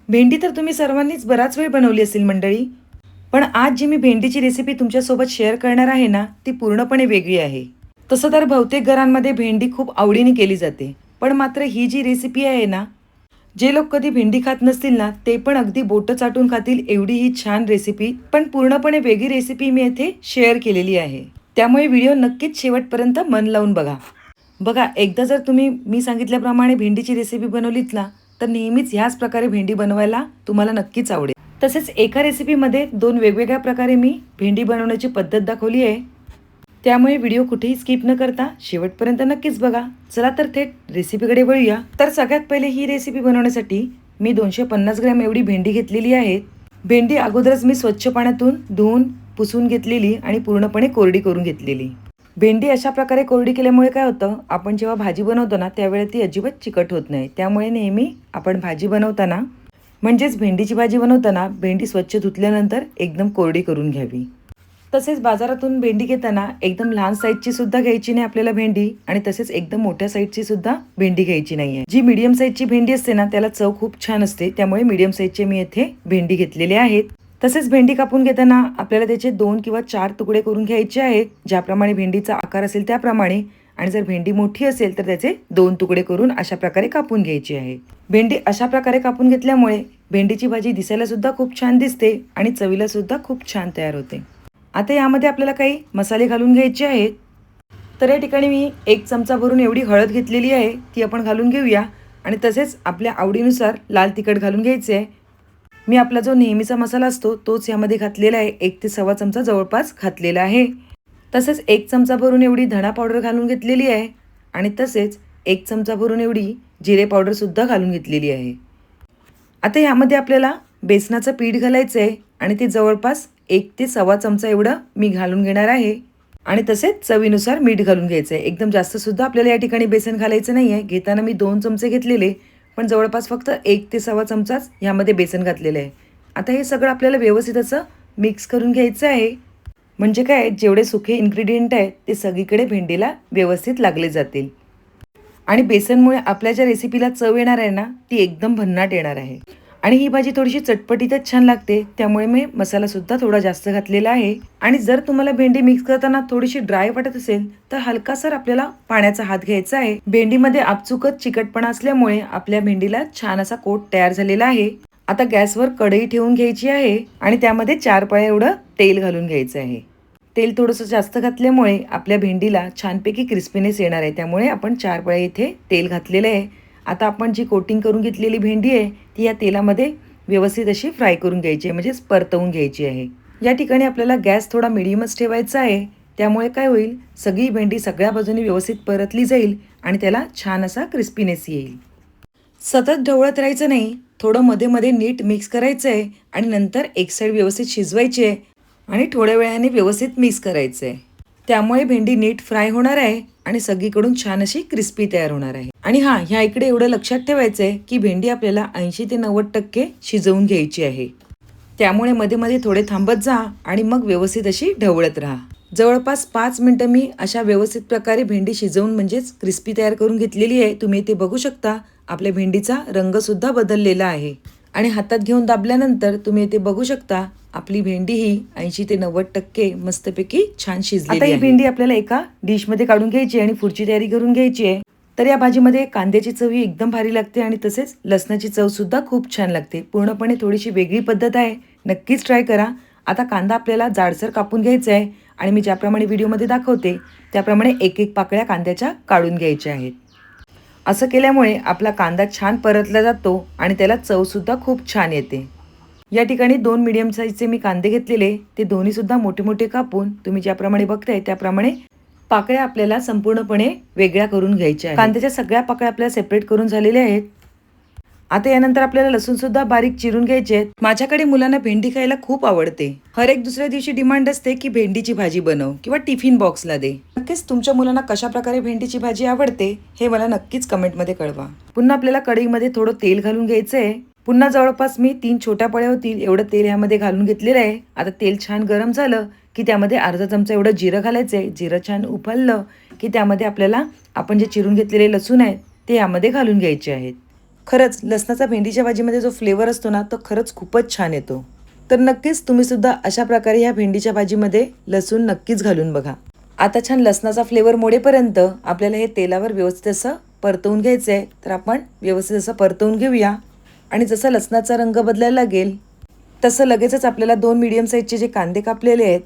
भेंडी तर तुम्ही सर्वांनीच बराच वेळ बनवली असेल मंडळी. पण आज जी मी भेंडीची रेसिपी तुमच्यासोबत शेअर करणार आहे ना, ती पूर्णपणे वेगळी आहे. तसं तर बहुतेक घरांमध्ये भेंडी खूप आवडीने केली जाते. पण मात्र ही जी रेसिपी आहे ना, जे लोक कधी भेंडी खात नसतील ना, ते पण अगदी बोटं चाटून खातील एवढी ही छान रेसिपी, पण पूर्णपणे वेगळी रेसिपी मी येथे शेअर केलेली आहे. त्यामुळे व्हिडिओ नक्कीच शेवटपर्यंत मन लावून बघा. बघा, एकदा जर तुम्ही मी सांगितल्याप्रमाणे भेंडीची रेसिपी बनवलीत ना, तर नेहमीच ह्याच प्रकारे भेंडी बनवायला तुम्हाला नक्कीच आवडेल. तसेच एका रेसिपीमध्ये दोन वेगवेगळ्या प्रकारे मी भेंडी बनवण्याची पद्धत दाखवली आहे. त्यामुळे व्हिडिओ कुठेही स्किप न करता शेवटपर्यंत नक्कीच बघा. चला तर थेट रेसिपीकडे वळूया. तर सगळ्यात पहिले ही रेसिपी बनवण्यासाठी मी 250 ग्रॅम एवढी भेंडी घेतलेली आहे. भेंडी अगोदरच मी स्वच्छ पाण्यातून धुवून पुसून घेतलेली आणि पूर्णपणे कोरडी करून घेतलेली. भेंडी अशा प्रकारे कोरडी केल्यामुळे काय होतं, आपण जेव्हा भाजी बनवतो ना त्यावेळेला ती अजिबात चिकट होत नाही. त्यामुळे नेहमी आपण भाजी बनवताना म्हणजेच भेंडीची भाजी बनवताना भेंडी स्वच्छ धुतल्यानंतर एकदम कोरडी करून घ्यावी. तसेच बाजारातून भेंडी घेताना एकदम लहान साईजची सुद्धा घ्यायची नाही आपल्याला भेंडी, आणि तसेच एकदम मोठ्या साईजची सुद्धा भेंडी घ्यायची नाही आहे. जी मीडियम साईजची भेंडी असते ना त्याला चव खूप छान असते. त्यामुळे मीडियम साईजचे मी येथे भेंडी घेतलेले आहेत. तसेच भेंडी कापून घेताना आपल्याला त्याचे 2 किंवा 4 तुकडे करून घ्यायचे आहेत, ज्याप्रमाणे भेंडीचा आकार असेल त्याप्रमाणे. आणि जर भेंडी मोठी असेल तर त्याचे 2 तुकडे करून अशा प्रकारे कापून घ्यायची आहे. भेंडी अशा प्रकारे कापून घेतल्यामुळे भेंडीची भाजी दिसायला सुद्धा खूप छान दिसते आणि चवीला सुद्धा खूप छान तयार होते. आता यामध्ये आपल्याला काही मसाले घालून घ्यायचे आहेत. तर या ठिकाणी मी 1 चमचा भरून एवढी हळद घेतलेली आहे, ती आपण घालून घेऊया. आणि तसेच आपल्या आवडीनुसार लाल तिखट घालून घ्यायचे आहे. मी आपला जो नेहमीचा मसाला असतो तोच यामध्ये घातलेला आहे. 1 ते सव्वा चमचा जवळपास घातलेला आहे. तसेच 1 चमचा भरून एवढी धणा पावडर घालून घेतलेली आहे. आणि तसेच 1 चमचा भरून एवढी जिरे पावडरसुद्धा घालून घेतलेली आहे. आता यामध्ये आपल्याला बेसनाचं पीठ घालायचं आहे आणि ते जवळपास 1 ते सव्वा चमचा एवढं मी घालून घेणार आहे. आणि तसेच चवीनुसार मीठ घालून घ्यायचं आहे. एकदम जास्त सुद्धा आपल्याला या ठिकाणी बेसन घालायचं नाही आहे. घेताना मी 2 चमचे घेतलेले, पण जवळपास फक्त 1 ते सव्वा चमचाच ह्यामध्ये बेसन घातलेलं आहे. आता हे सगळं आपल्याला व्यवस्थित असं मिक्स करून घ्यायचं आहे. म्हणजे काय, जेवढे सुखे इन्ग्रेडियंट आहेत ते सगळीकडे भेंडीला व्यवस्थित लागले जातील. आणि बेसनमुळे आपल्या ज्या रेसिपीला चव येणार आहे ना, ती एकदम भन्नाट येणार आहे. आणि ही भाजी थोडीशी चटपटीतच छान लागते. त्यामुळे मी मसालासुद्धा थोडा जास्त घातलेला आहे. आणि जर तुम्हाला भेंडी मिक्स करताना थोडीशी ड्राय वाटत असेल तर हलकासर आपल्याला पाण्याचा हात घ्यायचा आहे. भेंडीमध्ये आपचुकत चिकटपणा असल्यामुळे आपल्या भेंडीला छान असा कोट तयार झालेला आहे. आता गॅसवर कढई ठेवून घ्यायची आहे आणि त्यामध्ये 4 पळ्या एवढं तेल घालून घ्यायचं आहे. तेल थोडंसं जास्त घातल्यामुळे आपल्या भेंडीला छानपैकी क्रिस्पीनेस येणार आहे. त्यामुळे आपण 4 पळ्या इथे तेल घातलेलं आहे. आता आपण जी कोटिंग करून घेतलेली भेंडी आहे ती या तेलामध्ये व्यवस्थित अशी फ्राय करून घ्यायची आहे, म्हणजेच परतवून घ्यायची आहे. या ठिकाणी आपल्याला गॅस थोडा मिडियमच ठेवायचा आहे. त्यामुळे काय होईल, सगळी भेंडी सगळ्या बाजूने व्यवस्थित परतली जाईल आणि त्याला छान असा क्रिस्पीनेस येईल. सतत ढवळत राहायचं नाही, थोडं मध्ये मध्ये नीट मिक्स करायचं आहे आणि नंतर एक साईड व्यवस्थित शिजवायची आहे आणि थोड्या वेळाने व्यवस्थित मिक्स करायचं आहे. त्यामुळे भेंडी नीट फ्राय होणार आहे आणि सगळीकडून छान अशी क्रिस्पी तयार होणार आहे. आणि ह्या इकडे एवढं लक्षात ठेवायचं आहे की भेंडी आपल्याला 80 ते 90% शिजवून घ्यायची आहे. त्यामुळे मध्ये मध्ये थोडे थांबत जा आणि मग व्यवस्थित अशी ढवळत राहा. जवळपास 5 मिनिटं मी अशा व्यवस्थित प्रकारे भेंडी शिजवून म्हणजेच क्रिस्पी तयार करून घेतलेली आहे. तुम्ही इथे बघू शकता आपल्या भेंडीचा रंगसुद्धा बदललेला आहे. आणि हातात घेऊन दाबल्यानंतर तुम्ही इथे बघू शकता आपली भेंडी ही 80 ते 90% मस्तपैकी छान शिजलेली आहे. आता ही भेंडी आपल्याला एका डिशमध्ये काढून घ्यायची आणि पुढची तयारी करून घ्यायची आहे. तर या भाजीमध्ये कांद्याची चव ही एकदम भारी लागते आणि तसेच लसणाची चव सुद्धा खूप छान लागते. पूर्णपणे थोडीशी वेगळी पद्धत आहे, नक्कीच ट्राय करा. आता कांदा आपल्याला जाडसर कापून घ्यायचा आहे आणि मी ज्याप्रमाणे व्हिडिओमध्ये दाखवते त्याप्रमाणे 1-1 पाकळ्या कांद्याच्या काढून घ्यायच्या आहेत. असं केल्यामुळे आपला कांदा छान परतला जातो आणि त्याला चवसुद्धा खूप छान येते. या ठिकाणी 2 मीडियम साईजचे मी कांदे घेतलेले, ते दोन्ही सुद्धा मोठे मोठे कापून तुम्ही ज्याप्रमाणे बघताय त्याप्रमाणे पाकळ्या आपल्याला संपूर्णपणे वेगळ्या करून घ्यायच्या आहेत. कांद्याच्या सगळ्या पाकळ्या आपल्याला सेपरेट करून झालेल्या आहेत. आता यानंतर आपल्याला लसूण सुद्धा बारीक चिरून घ्यायचे आहेत. माझ्याकडे मुलांना भेंडी खायला खूप आवडते. हर एक दुसऱ्या दिवशी डिमांड असते की भेंडीची भाजी बनव किंवा टिफिन बॉक्सला दे. नक्कीच तुमच्या मुलांना कशा प्रकारे भेंडीची भाजी आवडते हे मला नक्कीच कमेंटमध्ये कळवा. पुन्हा आपल्याला कढईमध्ये थोडं तेल घालून घ्यायचं आहे. पुन्हा जवळपास मी 3 छोट्या पळ्या होतील एवढं तेल यामध्ये घालून घेतलेलं आहे. आता तेल छान गरम झालं की त्यामध्ये अर्धा चमचा एवढं जिरं घालायचं आहे. जिरं छान उफाळलं की त्यामध्ये आपल्याला आपण जे चिरून घेतलेले लसूण आहेत ते यामध्ये घालून घ्यायचे आहेत. खरंच लसणाचा भेंडीच्या भाजीमध्ये जो फ्लेवर असतो ना तो खरंच खूपच छान येतो. तर नक्कीच तुम्ही सुद्धा अशा प्रकारे ह्या भेंडीच्या भाजीमध्ये लसूण नक्कीच घालून बघा. आता छान लसणाचा फ्लेवर मोडेपर्यंत आपल्याला हे तेलावर व्यवस्थित असं परतवून घ्यायचं आहे. तर आपण व्यवस्थित असं परतवून घेऊया आणि जसा लसणाचा रंग बदलायला लागेल तसं लगेचच आपल्याला 2 मीडियम साईजचे जे कांदे कापलेले आहेत,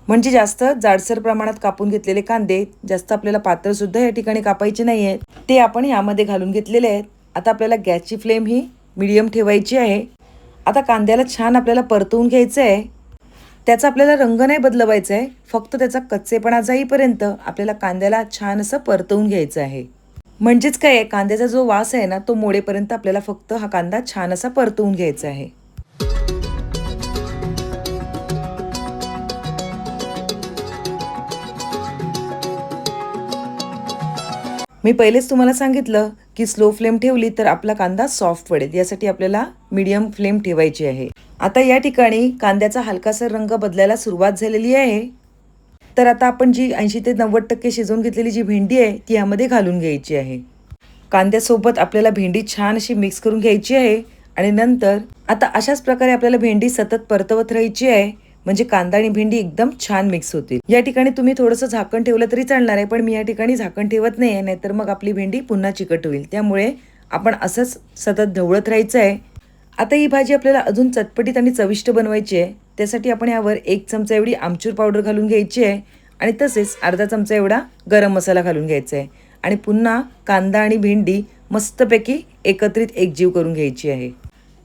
म्हणजे जास्त जाडसर प्रमाणात कापून घेतलेले कांदे, जास्त आपल्याला पातळसुद्धा या ठिकाणी कापायचे नाही आहेत, ते आपण यामध्ये घालून घेतलेले आहेत. आता आपल्याला गॅसची फ्लेम ही मीडियम ठेवायची आहे. आता कांद्याला छान आपल्याला परतवून घ्यायचं आहे. त्याचा आपल्याला रंग नाही बदलवायचा आहे, फक्त त्याचा कच्चेपणा जाईपर्यंत आपल्याला कांद्याला छान असं परतवून घ्यायचं आहे. म्हणजेच काय आहे, कांद्याचा जो वास आहे ना तो मोडेपर्यंत आपल्याला फक्त हा कांदा छान असा परतवून घ्यायचा आहे. मी पहिलेच तुम्हाला सांगितलं की स्लो फ्लेम ठेवली तर आपला कांदा सॉफ्ट पडेल, यासाठी आपल्याला मीडियम फ्लेम ठेवायची आहे. आता या ठिकाणी कांद्याचा हलकासा रंग बदलायला सुरुवात झालेली आहे. तर आता आपण जी 80 ते 90% शिजवून घेतलेली जी भेंडी आहे ती यामध्ये घालून घ्यायची आहे. कांद्यासोबत आपल्याला भेंडी छान अशी मिक्स करून घ्यायची आहे आणि नंतर आता अशाच प्रकारे आपल्याला भेंडी सतत परतवत राहायची आहे, म्हणजे कांदा आणि भेंडी एकदम छान मिक्स होतील. या ठिकाणी तुम्ही थोडंसं झाकण ठेवलं तरी चालणार आहे, पण मी या ठिकाणी झाकण ठेवत नाही आहे, नाहीतर मग आपली भेंडी पुन्हा चिकट होईल. त्यामुळे आपण असंच सतत ढवळत राहायचं आहे. आता ही भाजी आपल्याला अजून चटपटीत आणि चविष्ट बनवायची आहे. त्यासाठी आपण यावर 1 चमचा एवढी आमचूर पावडर घालून घ्यायची आहे आणि तसेच अर्धा चमचा एवढा गरम मसाला घालून घ्यायचा आहे आणि पुन्हा कांदा आणि भेंडी मस्तपैकी एकत्रित एकजीव करून घ्यायची आहे.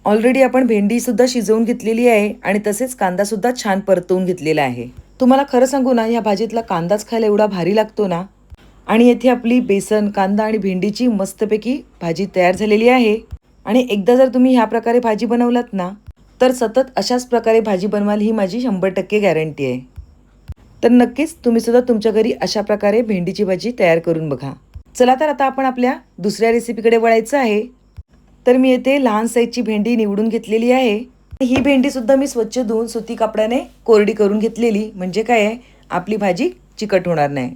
ऑलरेडी आपण भेंडीसुद्धा शिजवून घेतलेली आहे आणि तसेच कांदासुद्धा छान परतवून घेतलेला आहे. तुम्हाला खरं सांगू ना, ह्या भाजीतला कांदाच खायला एवढा भारी लागतो ना. आणि येथे आपली बेसन, कांदा आणि भेंडीची मस्तपैकी भाजी तयार झालेली आहे. आणि एकदा जर तुम्ही ह्या प्रकारे भाजी बनवलात ना, तर सतत अशाच प्रकारे भाजी बनवाल ही माझी 100% गॅरंटी आहे. तर नक्कीच तुम्ही सुद्धा तुमच्या घरी अशा प्रकारे भेंडीची भाजी तयार करून बघा. चला तर आता आपण आपल्या दुसऱ्या रेसिपीकडे वळायचं आहे. तर मी येथे लहान साईजची भेंडी निवडून घेतलेली आहे. ही भेंडी सुद्धा मी स्वच्छ धुवून सुती कापडाने कोरडी करून घेतलेली, म्हणजे काय आहे, आपली भाजी चिकट होणार नाही.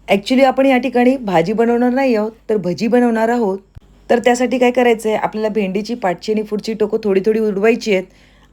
ॲक्च्युली आपण या ठिकाणी भाजी बनवणार नाही आहोत, तर भजी बनवणार आहोत. तर त्यासाठी काय करायचं आहे, आपल्याला भेंडीची पाठची आणि पुढची टोकं थोडी थोडी उडवायची आहेत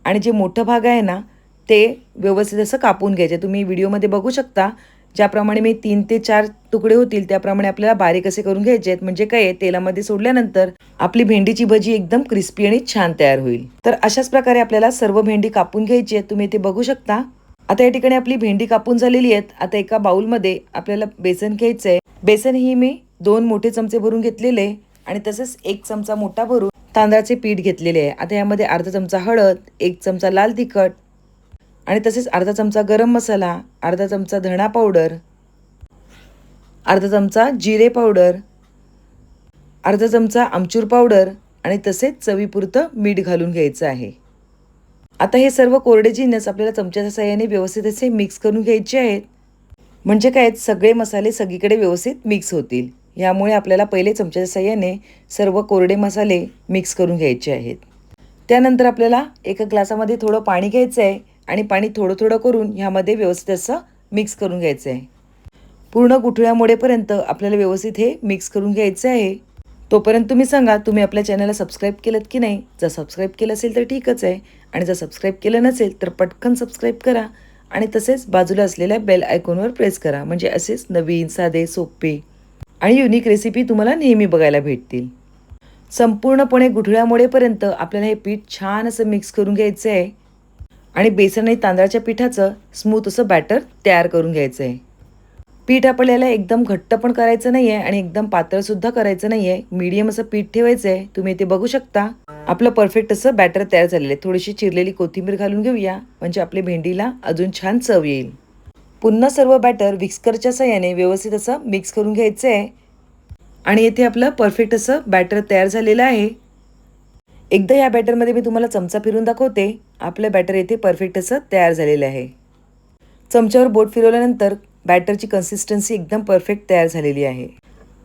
आणि जे मोठं भाग आहे ना ते व्यवस्थित असं कापून घ्यायचे. तुम्ही व्हिडिओमध्ये बघू शकता, ज्याप्रमाणे मी 3 ते 4 तुकडे होतील त्याप्रमाणे आपल्याला बारीक असे करून घ्यायचे आहेत, म्हणजे काय आहे, तेलामध्ये सोडल्यानंतर आपली भेंडीची भजी एकदम क्रिस्पी आणि छान तयार होईल. तर अशाच प्रकारे आपल्याला सर्व भेंडी कापून घ्यायची आहे. तुम्ही इथे बघू शकता. आता या ठिकाणी आपली भेंडी कापून झालेली आहेत. आता एका बाउलमध्ये आपल्याला बेसन घ्यायचं आहे. बेसन ही मी 2 मोठे चमचे भरून घेतलेले आणि तसंच 1 चमचा मोठा भरून तांदळाचे पीठ घेतलेले आहे. आता यामध्ये अर्धा चमचा हळद, 1 चमचा लाल तिखट आणि तसेच अर्धा चमचा गरम मसाला, अर्धा चमचा धणा पावडर, अर्धा चमचा जिरे पावडर, अर्धा चमचा आमचूर पावडर आणि तसेच चवीपुरतं मीठ घालून घ्यायचं आहे. आता हे सर्व कोरडे जिन्नस आपल्याला चमच्याच्या साहाय्याने व्यवस्थित असे मिक्स करून घ्यायचे आहेत, म्हणजे काय सगळे मसाले सगळीकडे व्यवस्थित मिक्स होतील. यामुळे आपल्याला पहिले चमच्याच्या साहाय्याने सर्व कोरडे मसाले मिक्स करून घ्यायचे आहेत. त्यानंतर आपल्याला एका ग्लासामध्ये थोडं पाणी घ्यायचं आहे आणि पाणी थोडं थोडं करून ह्यामध्ये व्यवस्थित असं मिक्स करून घ्यायचं आहे. पूर्ण गुठळ्या मोडेपर्यंत आपल्याला व्यवस्थित हे मिक्स करून घ्यायचं आहे. तोपर्यंत तुम्ही सांगा, तुम्ही आपल्या चॅनलला सबस्क्राईब केलं की नाही. जर सबस्क्राईब केलं असेल तर ठीकच आहे, आणि जर सबस्क्राईब केलं नसेल तर पटकन सबस्क्राईब करा आणि तसेच बाजूला असलेल्या बेल आयकॉनवर प्रेस करा, म्हणजे असेच नवीन, साधे, सोपे आणि युनिक रेसिपी तुम्हाला नेहमी बघायला भेटतील. संपूर्णपणे गुठळ्या मोडेपर्यंत आपल्याला हे पीठ छान असं मिक्स करून घ्यायचं आहे आणि बेसन आणि तांदळाच्या पिठाचं स्मूथ असं बॅटर तयार करून घ्यायचं आहे. पीठ आपल्याला एकदम घट्ट पण करायचं नाही आहे आणि एकदम पातळसुद्धा करायचं नाही आहे. मीडियम असं पीठ ठेवायचं आहे. तुम्ही इथे बघू शकता आपलं परफेक्ट असं बॅटर तयार झालेलं आहे. थोडीशी चिरलेली कोथिंबीर घालून घेऊया, म्हणजे आपल्या भेंडीला अजून छान चव येईल. पुन्हा सर्व बॅटर विस्करच्या साहाय्याने व्यवस्थित असं मिक्स करून घ्यायचं आहे आणि इथे आपलं परफेक्ट असं बॅटर तयार झालेलं आहे. एकदा या बॅटरमध्ये मी तुम्हाला चमचा फिरून दाखवते. आपलं बॅटर इथे परफेक्ट असं तयार झालेलं आहे. चमच्यावर बोट फिरवल्यानंतर बॅटरची कन्सिस्टन्सी एकदम परफेक्ट तयार झालेली आहे.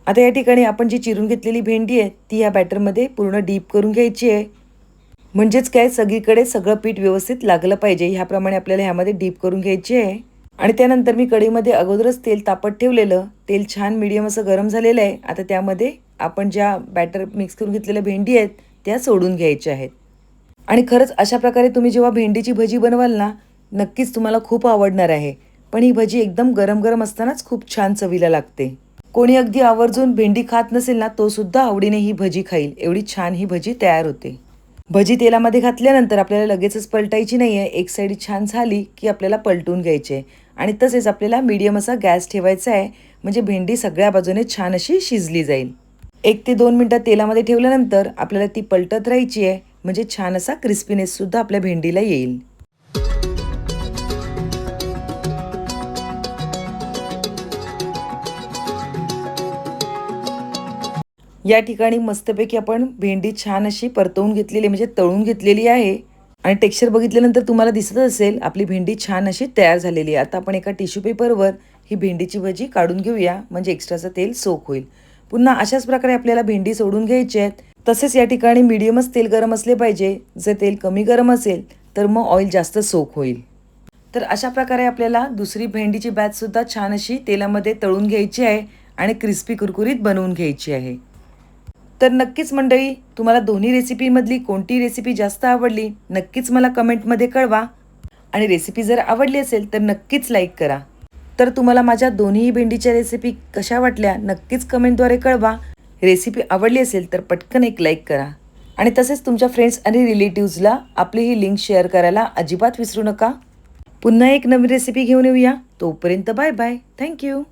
आता या ठिकाणी आपण जी चिरून घेतलेली भेंडी आहे ती या बॅटरमध्ये पूर्ण डीप करून घ्यायची आहे, म्हणजेच काय सगळीकडे सगळं पीठ व्यवस्थित लागलं पाहिजे. ह्याप्रमाणे आपल्याला ह्यामध्ये डीप करून घ्यायची आहे. आणि त्यानंतर मी कढईमध्ये अगोदरच तेल तापत ठेवलेलं. तेल छान मीडियम असं गरम झालेलं आहे. आता त्यामध्ये आपण ज्या बॅटर मिक्स करून घेतलेल्या भेंडी आहेत त्या सोडून घ्यायच्या आहेत. आणि खरंच अशा प्रकारे तुम्ही जेव्हा भेंडीची भजी बनवाल ना, नक्कीच तुम्हाला खूप आवडणार आहे. पण ही भजी एकदम गरम गरम असतानाच खूप छान चवीला लागते. कोणी अगदी आवर्जून भेंडी खात नसेल ना, तो सुद्धा आवडीने ही भजी खाईल, एवढी छान ही भजी तयार होते. भजी तेलामध्ये घातल्यानंतर आपल्याला लगेचच पलटायची नाही आहे. एक साईड छान झाली की आपल्याला पलटून घ्यायची आहे आणि तसेच आपल्याला मीडियम असा गॅस ठेवायचा आहे, म्हणजे भेंडी सगळ्या बाजूने छान अशी शिजली जाईल. 1 ते 2 मिनटं तेलामध्ये ठेवल्यानंतर आपल्याला ती पलटत राहायची आहे, म्हणजे छान असा क्रिस्पीनेससुद्धा आपल्या भेंडीला येईल. या ठिकाणी मस्तपैकी आपण भेंडी छान अशी परतवून घेतलेली म्हणजे तळून घेतलेली आहे आणि टेक्स्चर बघितल्यानंतर तुम्हाला दिसत असेल आपली भेंडी छान अशी तयार झालेली आहे. आता आपण एका टिश्यू पेपरवर ही भेंडीची भजी काढून घेऊया, म्हणजे एक्स्ट्राचं तेल सोक होईल. पुन्हा अशाच प्रकारे आपल्याला भेंडी सोडून घ्यायची आहेत. तसेच या ठिकाणी मीडियमच तेल गरम असले पाहिजे. जर तेल कमी गरम असेल तर मग ऑइल जास्त सोक होईल. तर अशा प्रकारे आपल्याला दुसरी भेंडीची बॅचसुद्धा छान अशी तेलामध्ये तळून घ्यायची आहे आणि क्रिस्पी कुरकुरीत बनवून घ्यायची आहे. तर नक्कीच मंडळी, तुम्हाला दोन्ही रेसिपीमधली कोणती रेसिपी जास्त आवडली नक्कीच मला कमेंटमध्ये कळवा आणि रेसिपी जर आवडली असेल तर नक्कीच लाईक करा. तर तुम्हाला माझ्या दोन्ही भेंडीच्या रेसिपी कशा वाटल्या नक्कीच कमेंटद्वारे कळवा. रेसिपी आवडली असेल तर पटकन एक लाईक करा आणि तसेच तुमच्या फ्रेंड्स आणि रिलेटिव्हजला आपली ही लिंक शेअर करायला अजिबात विसरू नका. पुन्हा एक नवीन रेसिपी घेऊन येऊया. तोपर्यंत बाय बाय. थँक्यू.